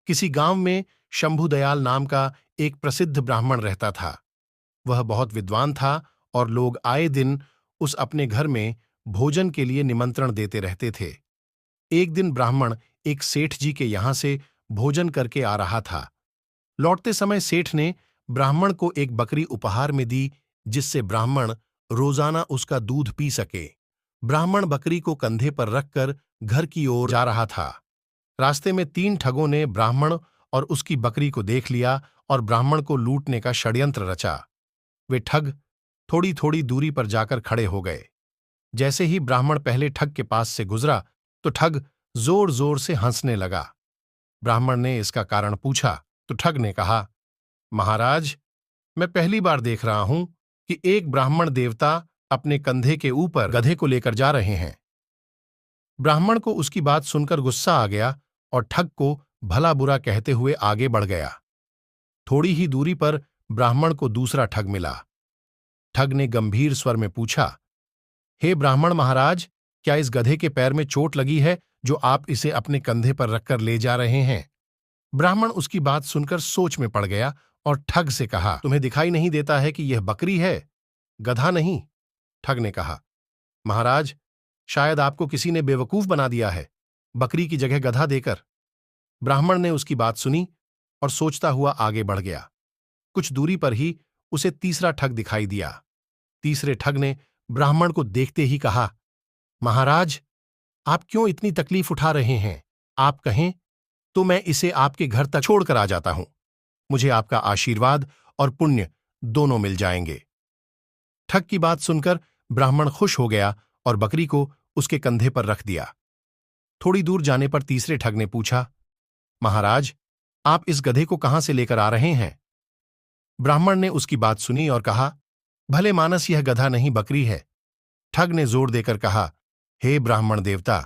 किसी गांव में शंभुदयाल नाम का एक प्रसिद्ध ब्राह्मण रहता था। वह बहुत विद्वान था और लोग आए दिन उस अपने घर में भोजन के लिए निमंत्रण देते रहते थे। एक दिन ब्राह्मण एक सेठ जी के यहां से भोजन करके आ रहा था। लौटते समय सेठ ने ब्राह्मण को एक बकरी उपहार में दी, जिससे ब्राह्मण रोजाना उसका दूध पी सके। ब्राह्मण बकरी को कंधे पर रखकर घर की ओर जा रहा था। रास्ते में 3 ठगों ने ब्राह्मण और उसकी बकरी को देख लिया और ब्राह्मण को लूटने का षड्यंत्र रचा। वे ठग थोड़ी थोड़ी दूरी पर जाकर खड़े हो गए। जैसे ही ब्राह्मण पहले ठग के पास से गुजरा तो ठग जोर जोर से हंसने लगा। ब्राह्मण ने इसका कारण पूछा तो ठग ने कहा, महाराज, मैं पहली बार देख रहा हूं कि एक ब्राह्मण देवता अपने कंधे के ऊपर गधे को लेकर जा रहे हैं। ब्राह्मण को उसकी बात सुनकर गुस्सा आ गया और ठग को भला बुरा कहते हुए आगे बढ़ गया। थोड़ी ही दूरी पर ब्राह्मण को दूसरा ठग मिला। ठग ने गंभीर स्वर में पूछा, हे ब्राह्मण महाराज, क्या इस गधे के पैर में चोट लगी है जो आप इसे अपने कंधे पर रखकर ले जा रहे हैं? ब्राह्मण उसकी बात सुनकर सोच में पड़ गया और ठग से कहा, तुम्हें दिखाई नहीं देता है कि यह बकरी है, गधा नहीं? ठग ने कहा, महाराज, शायद आपको किसी ने बेवकूफ बना दिया है, बकरी की जगह गधा देकर। ब्राह्मण ने उसकी बात सुनी और सोचता हुआ आगे बढ़ गया। कुछ दूरी पर ही उसे तीसरा ठग दिखाई दिया। तीसरे ठग ने ब्राह्मण को देखते ही कहा, महाराज, आप क्यों इतनी तकलीफ उठा रहे हैं? आप कहें तो मैं इसे आपके घर तक छोड़कर आ जाता हूं। मुझे आपका आशीर्वाद और पुण्य दोनों मिल जाएंगे। ठग की बात सुनकर ब्राह्मण खुश हो गया और बकरी को उसके कंधे पर रख दिया। थोड़ी दूर जाने पर तीसरे ठग ने पूछा, महाराज, आप इस गधे को कहां से लेकर आ रहे हैं? ब्राह्मण ने उसकी बात सुनी और कहा, भले मानस, यह गधा नहीं बकरी है। ठग ने जोर देकर कहा, हे ब्राह्मण देवता,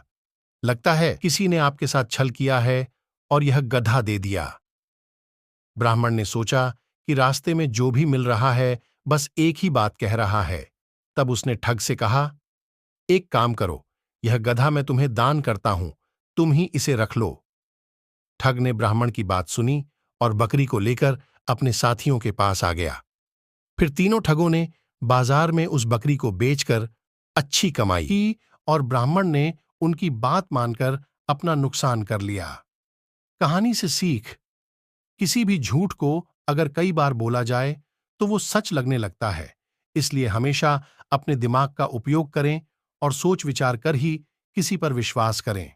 लगता है किसी ने आपके साथ छल किया है और यह गधा दे दिया। ब्राह्मण ने सोचा कि रास्ते में जो भी मिल रहा है बस एक ही बात कह रहा है। तब उसने ठग से कहा, एक काम करो, यह गधा मैं तुम्हें दान करता हूं, तुम ही इसे रख लो। ठग ने ब्राह्मण की बात सुनी और बकरी को लेकर अपने साथियों के पास आ गया। फिर तीनों ठगों ने बाजार में उस बकरी को बेचकर अच्छी कमाई की और ब्राह्मण ने उनकी बात मानकर अपना नुकसान कर लिया। कहानी से सीख, किसी भी झूठ को अगर कई बार बोला जाए तो वो सच लगने लगता है। इसलिए हमेशा अपने दिमाग का उपयोग करें और सोच विचार कर ही किसी पर विश्वास करें।